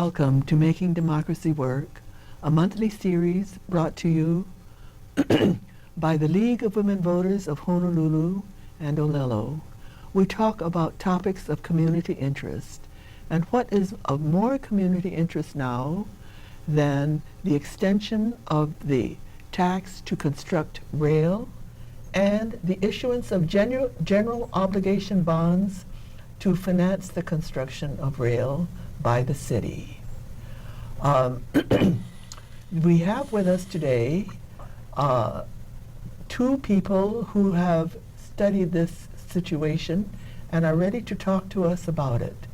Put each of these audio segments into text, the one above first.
Welcome to Making Democracy Work, a monthly series brought to you by the League of Women Voters of Honolulu and Olelo. We talk about topics of community interest, and what is of more community interest now than the extension of the tax to construct rail and the issuance of general obligation bonds to finance the construction of rail by the city. We have with us today two people who have studied this situation and are ready to talk to us about it.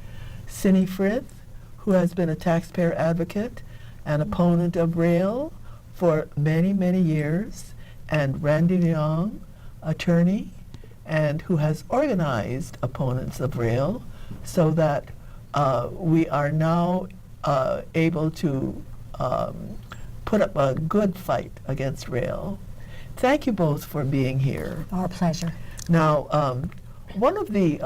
Cindy Frith, who has been a taxpayer advocate and opponent of rail for many, many years, and Randy Leong, attorney, and who has organized opponents of rail so that we are now able to put up a good fight against rail. Thank you both for being here. Our pleasure. Now, one of the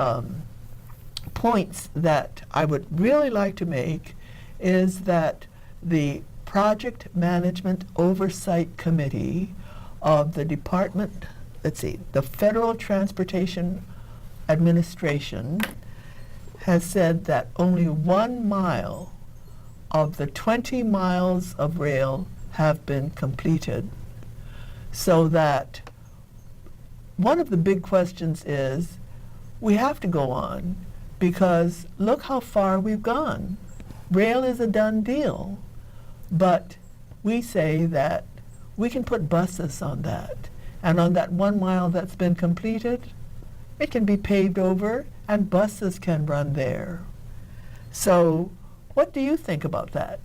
points that I would really like to make is that the Project Management Oversight Committee of the Department, the Federal Transportation Administration has said that only 1 mile of the 20 miles of rail have been completed. So that one of the big questions is, we have to go on because look how far we've gone. Rail is a done deal, but we say that we can put buses on that. And on that 1 mile that's been completed, it can be paved over and buses can run there. So what do you think about that?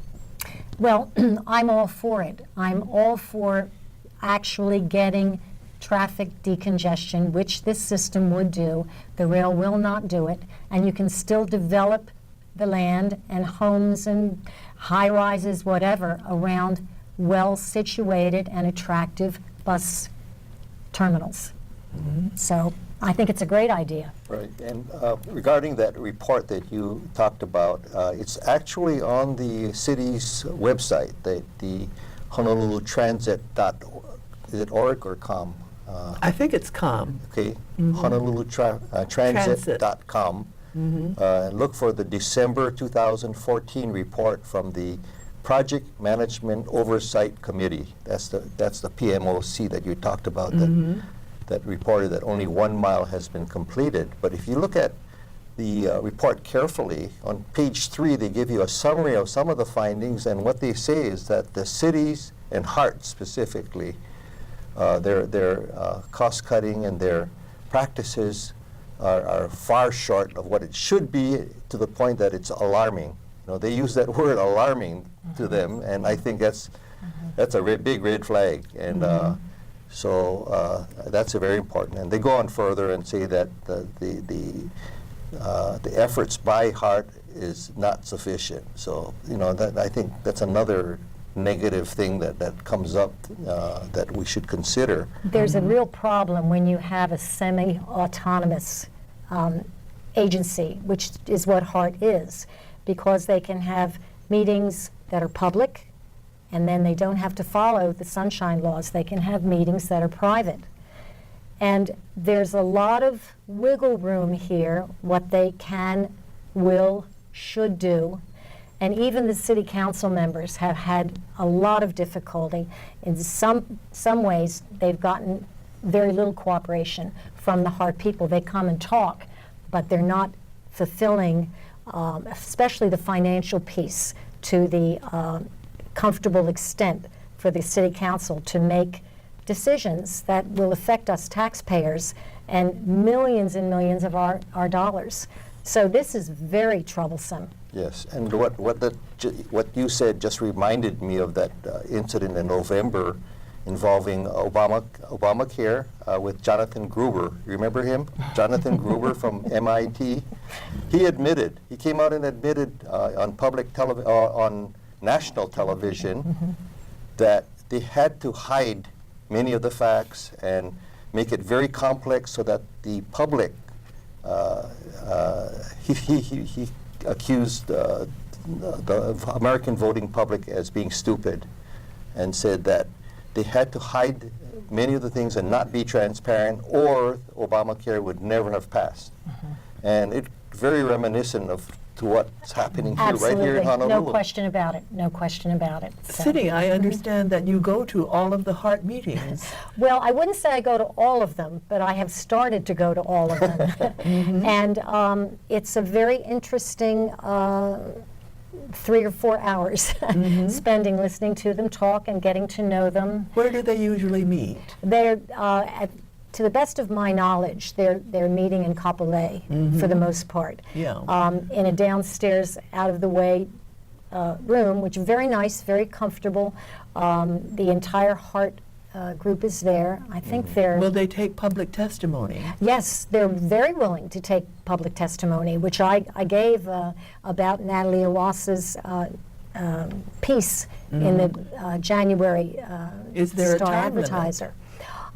Well, I'm all for it. I'm all for actually getting traffic decongestion, which this system would do. The rail will not do it, and you can still develop the land and homes and high-rises, whatever, around well-situated and attractive bus terminals. Mm-hmm. So I think it's a great idea. Right, and regarding that report that you talked about, it's actually on the city's website, the Honolulu Transit.org. Is it org or com? I think it's com. Okay, mm-hmm. Honolulu Transit.com. Mm-hmm. Look for the December 2014 report from the Project Management Oversight Committee. That's the PMOC that you talked about, mm-hmm. that reported that only 1 mile has been completed. But if you look at the report carefully, on page 3 they give you a summary of some of the findings, and what they say is that the cities, and Hart specifically, their cost cutting and their practices are far short of what it should be, to the point that it's alarming. You know, they use that word alarming mm-hmm. to them, and I think that's a big red flag. And mm-hmm. So that's a very important. And they go on further and say that the efforts by Hart is not sufficient. So that, I think that's another negative thing that comes up that we should consider. There's a real problem when you have a semi-autonomous agency, which is what Hart is, because they can have meetings that are public, and then they don't have to follow the sunshine laws. They can have meetings that are private. And there's a lot of wiggle room here, what they can, will, should do. And even the city council members have had a lot of difficulty. In some ways, they've gotten very little cooperation from the Hart people. They come and talk, but they're not fulfilling, especially the financial piece, to the comfortable extent for the city council to make decisions that will affect us taxpayers and millions of our dollars. So this is very troublesome. Yes, and what you said just reminded me of that incident in November involving Obamacare with Jonathan Gruber. You remember him? Jonathan Gruber from MIT. He came out and admitted on on national television mm-hmm. that they had to hide many of the facts and make it very complex so that the public, he accused the American voting public as being stupid, and said that they had to hide many of the things and not be transparent, or Obamacare would never have passed. And it's very reminiscent to what's happening here, right here in Honolulu. No question about it. No question about it. So. Cindy, I understand that you go to all of the HART meetings. Well, I wouldn't say I go to all of them, but I have started to go to all of them. And it's a very interesting 3 or 4 hours spending listening to them talk and getting to know them. Where do they usually meet? They're, to the best of my knowledge, they're meeting in Kapolei for the most part. Yeah. In a downstairs, out of the way room, which is very nice, very comfortable. The entire HART group is there. I think they're... Will they take public testimony? Yes, they're very willing to take public testimony, which I gave about Natalie Ross's piece in the January Is there a Star time limit? Advertiser.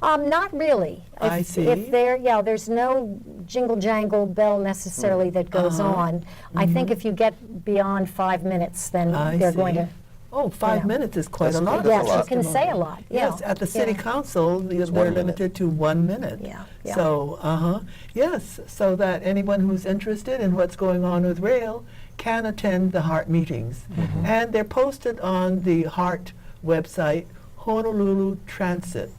Not really. I see. If there's no jingle jangle bell necessarily that goes on. I think if you get beyond 5 minutes, then I they're see. going to. Oh, 5 Yeah. minutes is quite That's a lot. good. of Yes, you can testimony. say a lot. Yeah. Yes, at the city Yeah. council, they're 1 minute. limited to 1 minute. Yeah, yeah. So, yes, so that anyone who's interested in what's going on with rail can attend the HART meetings. And they're posted on the HART website, Honolulu Transit.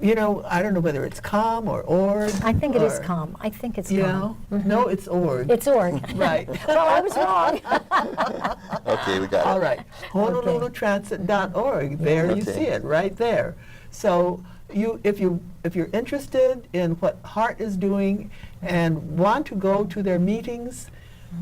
I don't know whether it's com or org. I think it is or- calm. I think it's You calm. know? No, it's org. It's org. Right. Well, I was wrong. Okay, we got it. All right, HonoluluTransit.org. There you Okay. see it, right there. So if you're interested in what HART is doing and want to go to their meetings,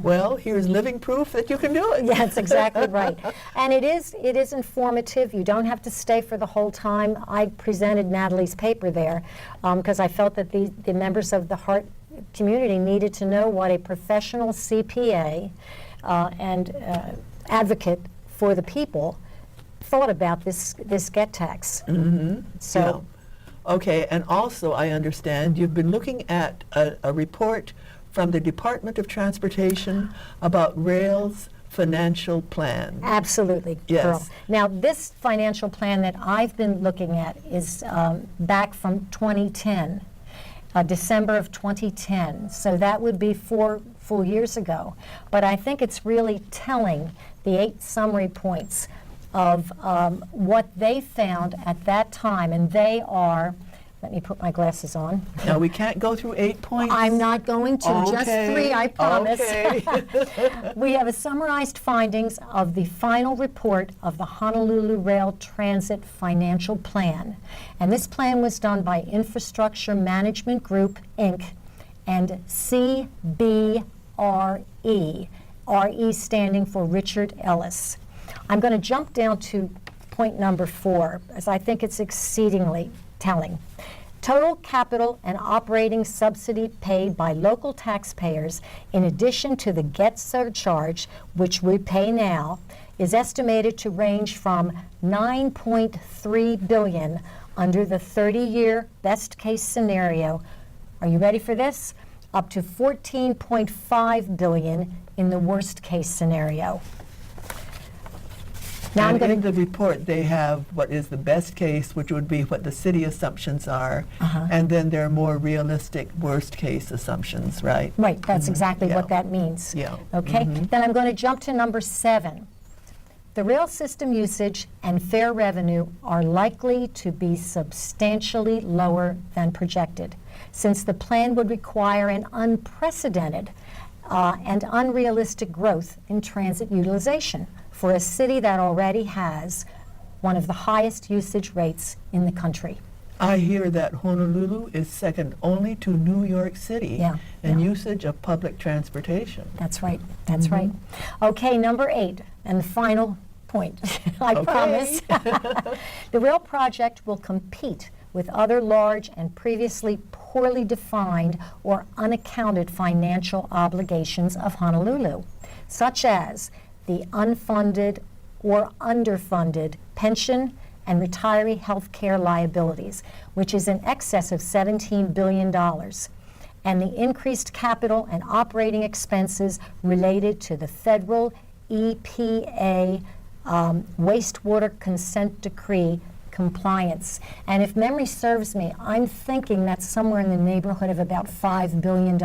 well, here's living proof that you can do it. Yeah, that's exactly right. And it is informative. You don't have to stay for the whole time. I presented Natalie's paper there because I felt that the members of the HART community needed to know what a professional CPA and advocate for the people thought about this get tax. So. Yeah. Okay, and also I understand you've been looking at a report from the Department of Transportation about rail's financial plan. Absolutely, Yes. Pearl. Now, this financial plan that I've been looking at is back from 2010, December of 2010. So that would be 4 full years ago. But I think it's really telling, the 8 summary points of what they found at that time. And they are, let me put my glasses on. Now, we can't go through 8 points. I'm not going to, just 3, I promise. Okay. We have a summarized findings of the final report of the Honolulu Rail Transit Financial Plan. And this plan was done by Infrastructure Management Group, Inc. and CBRE, RE standing for Richard Ellis. I'm going to jump down to point number 4, as I think it's exceedingly telling. Total capital and operating subsidy paid by local taxpayers, in addition to the GET surcharge, which we pay now, is estimated to range from $9.3 billion under the 30-year best-case scenario. Are you ready for this? Up to $14.5 billion in the worst-case scenario. Now I'm And going in the report, they have what is the best case, which would be what the city assumptions are, and then there are more realistic worst case assumptions, right? Right, that's exactly Yeah. what that means. Yeah. Okay, then I'm going to jump to number 7. The rail system usage and fare revenue are likely to be substantially lower than projected, since the plan would require an unprecedented and unrealistic growth in transit utilization for a city that already has one of the highest usage rates in the country. I hear that Honolulu is second only to New York City Yeah, in yeah. usage of public transportation. That's right, that's right. Okay, number 8, and the final point, I Okay. promise. The rail project will compete with other large and previously poorly defined or unaccounted financial obligations of Honolulu, such as the unfunded or underfunded pension and retiree health care liabilities, which is in excess of $17 billion, and the increased capital and operating expenses related to the federal EPA wastewater consent decree compliance. And if memory serves me, I'm thinking that's somewhere in the neighborhood of about $5 billion.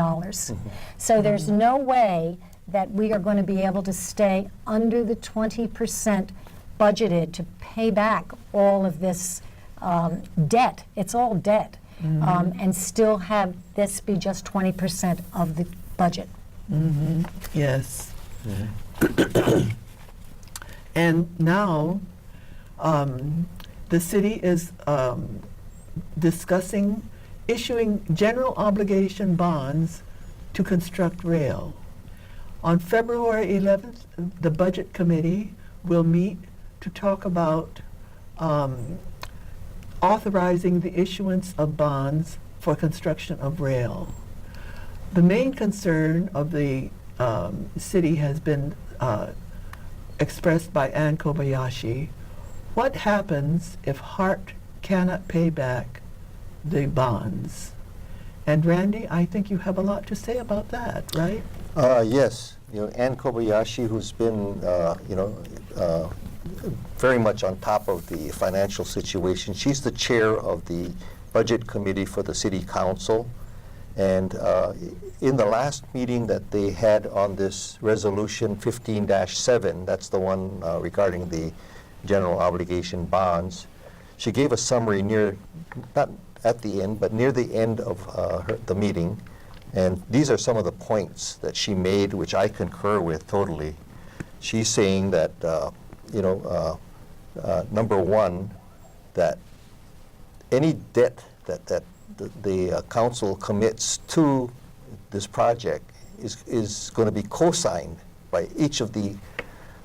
So there's no way that we are going to be able to stay under the 20% budgeted to pay back all of this debt. It's all debt. And still have this be just 20% of the budget. Yes. And now, the city is discussing issuing general obligation bonds to construct rail. On February 11th, the Budget Committee will meet to talk about authorizing the issuance of bonds for construction of rail. The main concern of the city has been expressed by Ann Kobayashi. What happens if Hart cannot pay back the bonds? And Randy, I think you have a lot to say about that, right? Yes. Ann Kobayashi, who's been, very much on top of the financial situation. She's the chair of the Budget Committee for the City Council. And in the last meeting that they had on this resolution 15-7, that's the one regarding the general obligation bonds, she gave a summary not at the end, but near the end of the meeting. And these are some of the points that she made, which I concur with totally. She's saying that, number one, that any debt that the council commits to this project is going to be co-signed by each of the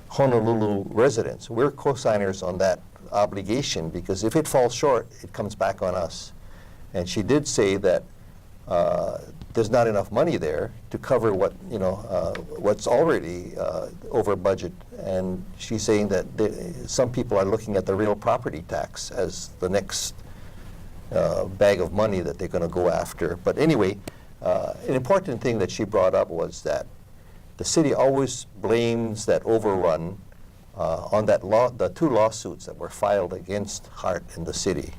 Honolulu residents. We're co-signers on that obligation because if it falls short, it comes back on us. And she did say that there's not enough money there to cover what's already over budget. And she's saying that some people are looking at the real property tax as the next bag of money that they're going to go after. But anyway, an important thing that she brought up was that the city always blames that overrun on the two lawsuits that were filed against Hart and the city.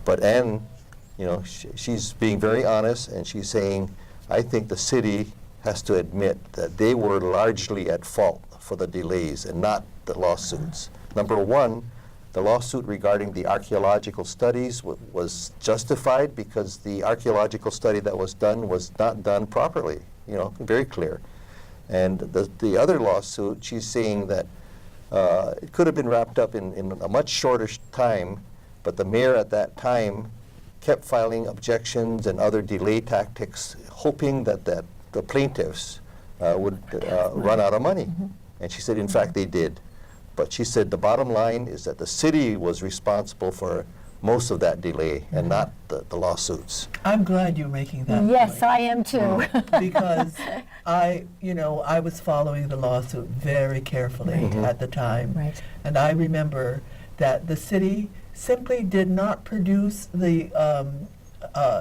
But Ann, she's being very honest, and she's saying, I think the city has to admit that they were largely at fault for the delays and not the lawsuits. Number one, the lawsuit regarding the archaeological studies was justified because the archaeological study that was done was not done properly, very clear. And the other lawsuit, she's saying that it could have been wrapped up in a much shorter time, but the mayor at that time kept filing objections and other delay tactics, hoping that the plaintiffs would run out of money. And she said, in fact, they did. But she said the bottom line is that the city was responsible for most of that delay and not the lawsuits. I'm glad you're making that Yes, point. I am too. Because I was following the lawsuit very carefully at the time. Right. And I remember that the city simply did not produce the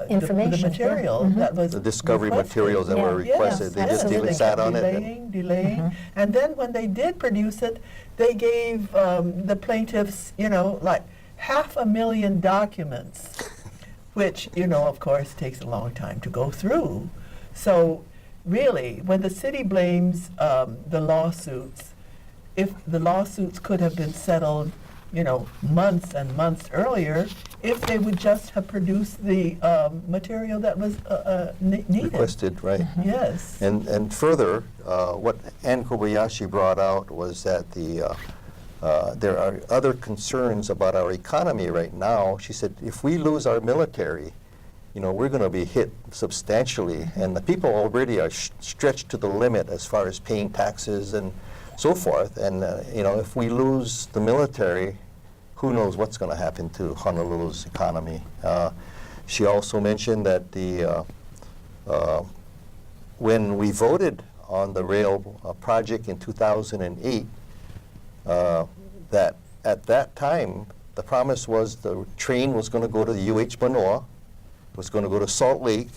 Information, the material that was The discovery requested. materials that were Yeah. requested, they just absolutely. sat on it. Delaying. And then when they did produce it, they gave the plaintiffs, like 500,000 documents, which, of course, takes a long time to go through. So really, when the city blames the lawsuits, if the lawsuits could have been settled, months and months earlier, if they would just have produced the material that was needed. Requested, right. Yes. And further, what Ann Kobayashi brought out was that there are other concerns about our economy right now. She said, if we lose our military, we're going to be hit substantially. And the people already are stretched to the limit as far as paying taxes and so forth. And, if we lose the military, who knows what's going to happen to Honolulu's economy. She also mentioned that when we voted on the rail project in 2008, that at that time, the promise was the train was going to go to the UH Manoa, was going to go to Salt Lake,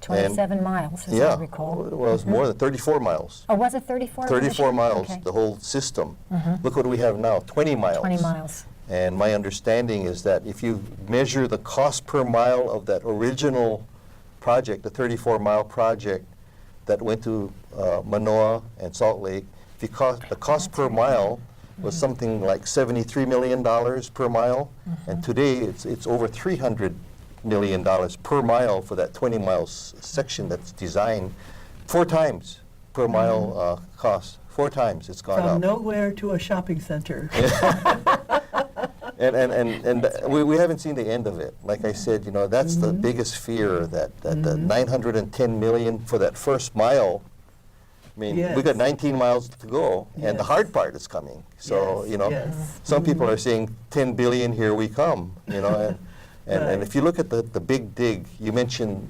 27 miles, as Yeah, I recall. well, it was more than 34 miles. Oh, was it 34? 34 miles, Okay. the whole system. Look what we have now, 20 miles. 20 miles. And my understanding is that if you measure the cost per mile of that original project, the 34-mile project that went to Manoa and Salt Lake, the cost per mile was something like $73 million per mile, and today it's over $300 million per mile for that 20 miles section that's designed. 4 times per mile cost. 4 times it's gone From up. nowhere to a shopping center. And we haven't seen the end of it. Like I said, you know, that's the biggest fear, that the 910 million for that first mile. I mean, we got Yes. 19 miles to go, and the Yes. hard part is coming. So, Yes, you know, yes. some people are saying 10 billion, here we come, you know. And Right. if you look at the big dig, you mentioned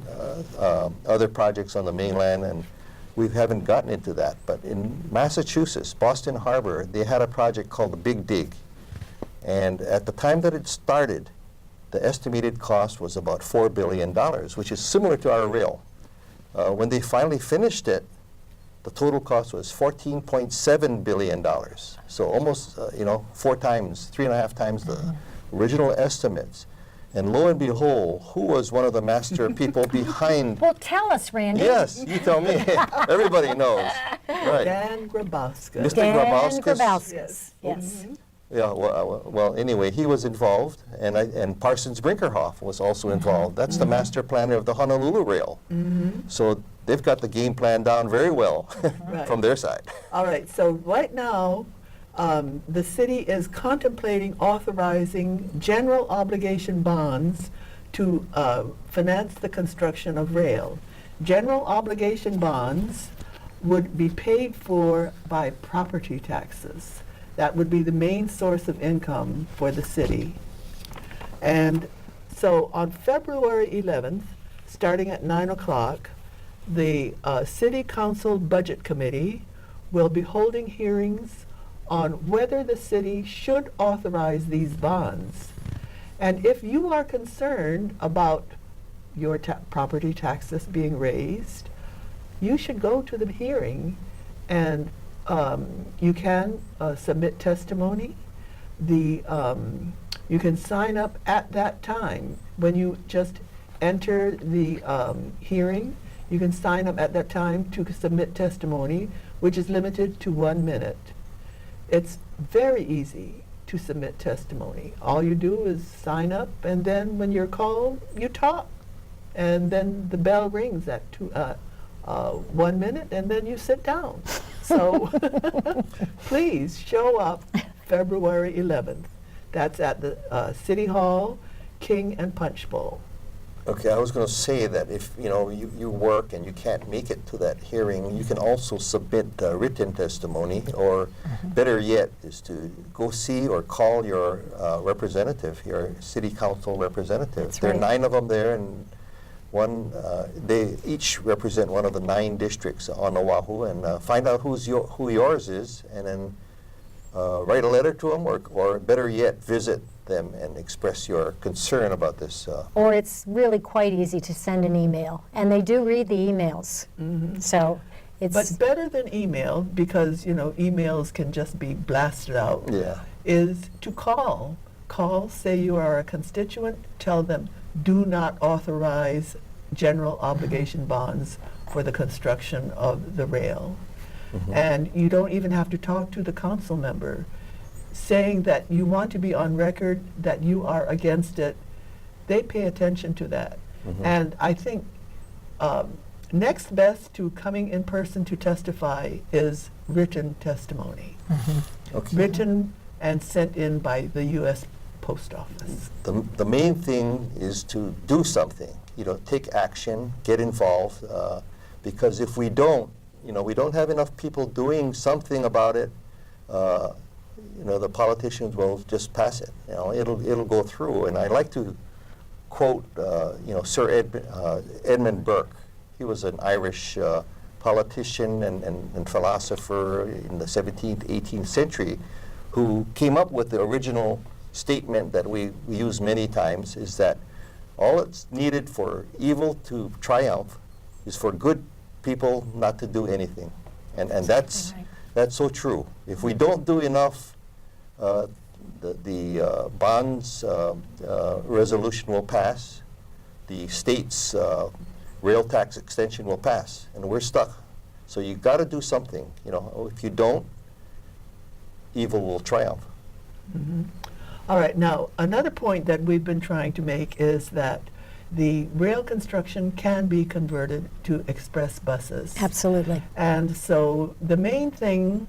other projects on the mainland, and we haven't gotten into that. But in Massachusetts, Boston Harbor, they had a project called the Big Dig. And at the time that it started, the estimated cost was about $4 billion, which is similar to our rail. When they finally finished it, the total cost was $14.7 billion. So almost, 4 times, 3.5 times the original estimates. And lo and behold, who was one of the master people behind? Well, tell us, Randy. Yes, you tell me. Everybody knows. Right. Dan Grabowska. Mr. Dan Grabowskis? Grabowskis. Yes. Yes. Yeah, well, anyway, he was involved, and Parsons Brinkerhoff was also involved. That's the master planner of the Honolulu Rail. So they've got the game plan down very well Right. from their side. All right, so right now, the city is contemplating authorizing general obligation bonds to finance the construction of rail. General obligation bonds would be paid for by property taxes. That would be the main source of income for the city. And so on February 11th, starting at 9 o'clock, the City Council Budget Committee will be holding hearings on whether the city should authorize these bonds. And if you are concerned about your property taxes being raised, you should go to the hearing, and you can submit testimony. You can sign up at that time. When you just enter the hearing, you can sign up at that time to submit testimony, which is limited to 1 minute. It's very easy to submit testimony. All you do is sign up, and then when you're called, you talk. And then the bell rings at 1 minute, and then you sit down. So please show up February 11th. That's at the City Hall, King and Punch Bowl. Okay, I was going to say that if you work and you can't make it to that hearing, you can also submit written testimony, or better yet is to go see or call your representative, your city council representative. That's There are right. 9 of them there, and they each represent one of the 9 districts on Oahu, and find out who yours is, and then write a letter to them, or better yet, visit them and express your concern about this. Or it's really quite easy to send an email, and they do read the emails. So it's But better than email, because emails can just be blasted out, Yeah. is to call. Call, say you are a constituent, tell them, do not authorize general obligation bonds for the construction of the rail. And you don't even have to talk to the council member. Saying that you want to be on record that you are against it, they pay attention to that. And I think next best to coming in person to testify is written testimony. Okay. Written and sent in by the U.S. Post Office. The main thing is to do something, take action, get involved, because if we don't, we don't have enough people doing something about it, the politicians will just pass it. It'll go through. And I like to quote, Sir Edmund Burke. He was an Irish politician and philosopher in the 17th, 18th century, who came up with the original statement that we use many times, is that all it's needed for evil to triumph is for good people not to do anything. And that's Right. that's so true. If we don't do enough, the bonds resolution will pass, the state's rail tax extension will pass, and we're stuck. So you got to do something. You know, if you don't, evil will triumph. All right, now, another point that we've been trying to make is that the rail construction can be converted to express buses. Absolutely. And so the main thing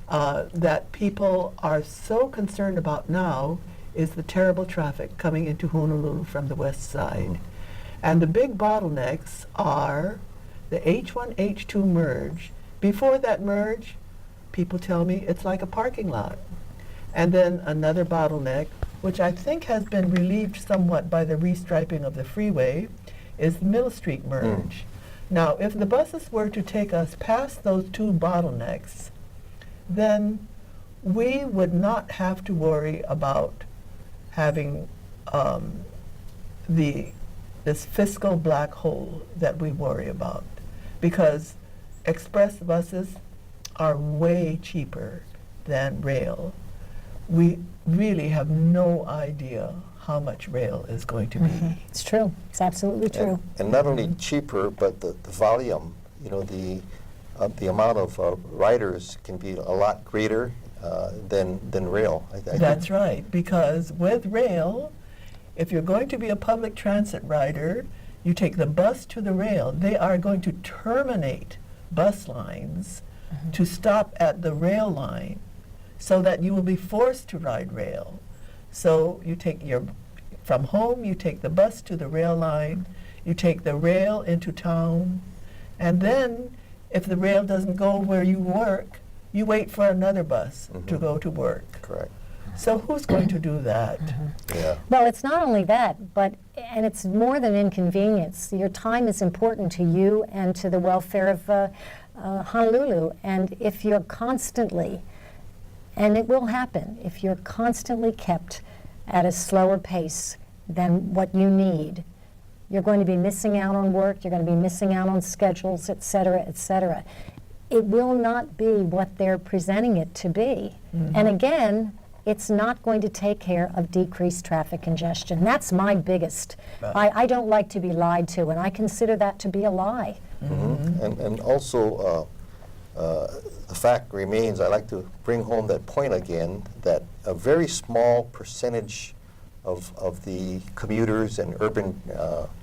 that people are so concerned about now is the terrible traffic coming into Honolulu from the west side. And the big bottlenecks are the H1, H2 merge. Before that merge, people tell me it's like a parking lot. And then another bottleneck, which I think has been relieved somewhat by the restriping of the freeway, is the Mill Street merge. Now, if the buses were to take us past those two bottlenecks, then we would not have to worry about having this fiscal black hole that we worry about, because express buses are way cheaper than rail. We really have no idea how much rail is going to be. It's true. It's absolutely true. And not only cheaper, but the volume. You know, the amount of riders can be a lot greater than rail. I That's think. right, because with rail, if you're going to be a public transit rider, you take the bus to the rail. They are going to terminate bus lines to stop at the rail line, so that you will be forced to ride rail. So you take from home, you take the bus to the rail line, you take the rail into town, and then if the rail doesn't go where you work, you wait for another bus to go to work. Correct. So who's going to do that? Yeah. Well, it's not only that, and it's more than inconvenience. Your time is important to you and to the welfare of Honolulu. And if you're constantly, and it will happen, if you're constantly kept at a slower pace than what you need, you're going to be missing out on work, you're going to be missing out on schedules, et cetera, et cetera. It will not be what they're presenting it to be. And again, it's not going to take care of decreased traffic congestion. That's my biggest. I don't like to be lied to, and I consider that to be a lie. And also, the fact remains, I like to bring home that point again, that a very small percentage of the commuters and urban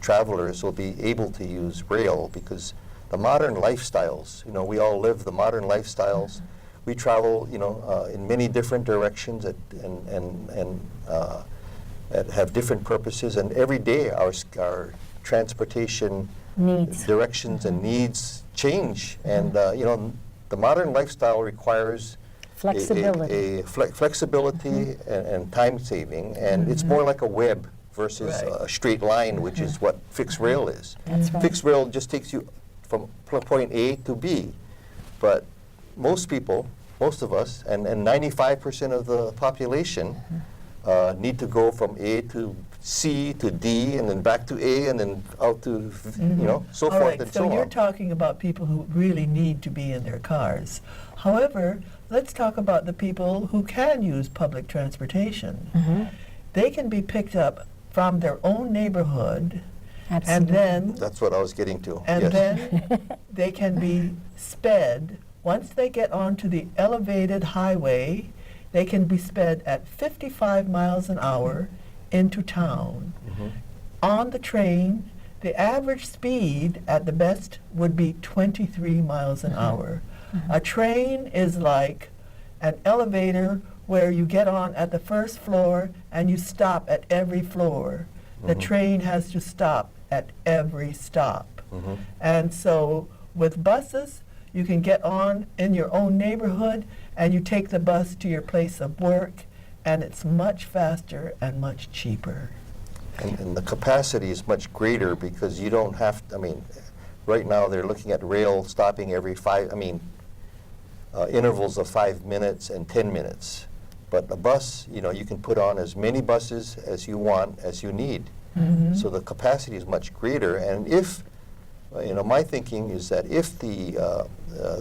travelers will be able to use rail, because the modern lifestyles, you know, we all live the modern lifestyles. We travel, you know, in many different directions and have different purposes, and every day our transportation Needs. directions and needs change. And you know, the modern lifestyle requires Flexibility. flexibility and time saving, and it's more like a web versus Right. a straight line, which is what fixed rail is. That's right. Fixed rail just takes you from point A to B, but most people, most of us, and 95% of the population need to go from A to C to D, and then back to A, and then out to, you know, so All forth right, and so so you're on. talking about people who really need to be in their cars. However, let's talk about the people who can use public transportation. They can be picked up from their own neighborhood, and Absolutely. then That's what I was getting to. and yes. then they can be sped. Once they get onto the elevated highway, they can be sped at 55 miles an hour into town. On the train, the average speed at the best would be 23 miles an hour. A train is like an elevator where you get on at the first floor and you stop at every floor. The train has to stop at every stop. And so with buses, you can get on in your own neighborhood and you take the bus to your place of work, and it's much faster and much cheaper. And the capacity is much greater because you don't have, I mean, right now they're looking at rail stopping every intervals of 5 minutes and 10 minutes. But a bus, you know, you can put on as many buses as you want, as you need. So the capacity is much greater. And if my thinking is that if the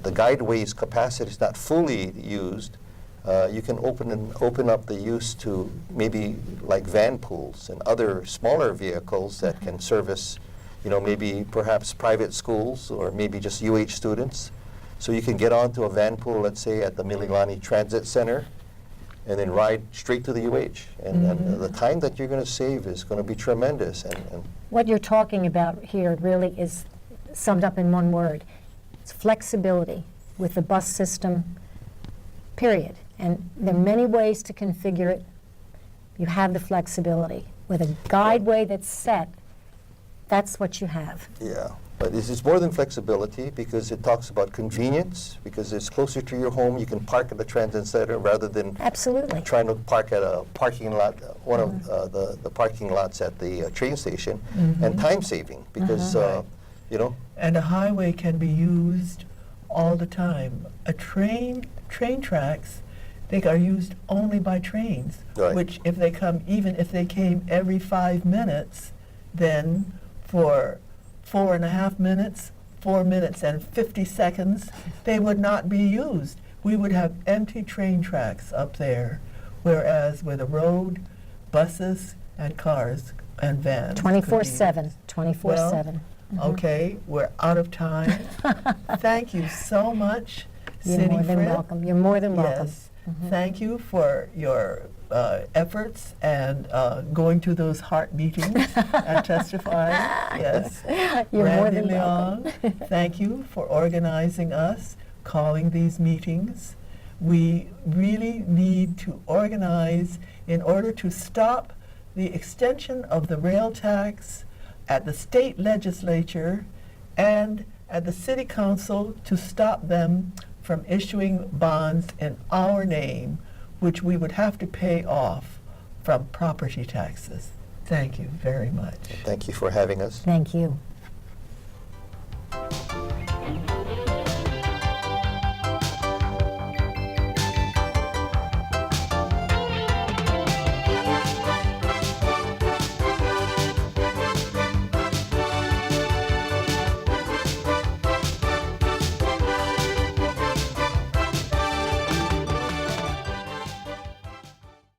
guideways capacity is not fully used, you can open up the use to maybe like van pools and other smaller vehicles that can service, maybe perhaps private schools or maybe just UH students. So you can get onto a van pool, let's say at the Mililani Transit Center, and then ride straight to the UH. And the time that you're going to save is going to be tremendous. And What you're talking about here really is summed up in one word. It's flexibility with the bus system, period. And there are many ways to configure it. You have the flexibility. With a guideway that's set, that's what you have. yeah, but it's more than flexibility because it talks about convenience, because it's closer to your home. You can park at the transit center rather than Absolutely. trying to park at a parking lot, one of the parking lots at the train station, and time saving because, And a highway can be used all the time. Train tracks, they are used only by trains, Right. which even if they came every 5 minutes, then for 4.5 minutes, 4 minutes and 50 seconds, they would not be used. We would have empty train tracks up there, whereas with a road, buses and cars and vans. could be 24/7, used. 24/7. Okay, we're out of time. Thank you so much, You're City more than Fred. welcome. You're more than welcome. Yes. Thank you for your efforts and going to those heart meetings and testifying. Yes. You're more Randy than welcome. Leong, thank you for organizing us, calling these meetings. We really need to organize in order to stop the extension of the rail tax at the state legislature and at the city council to stop them from issuing bonds in our name, which we would have to pay off from property taxes. Thank you very much. Thank you for having us. Thank you.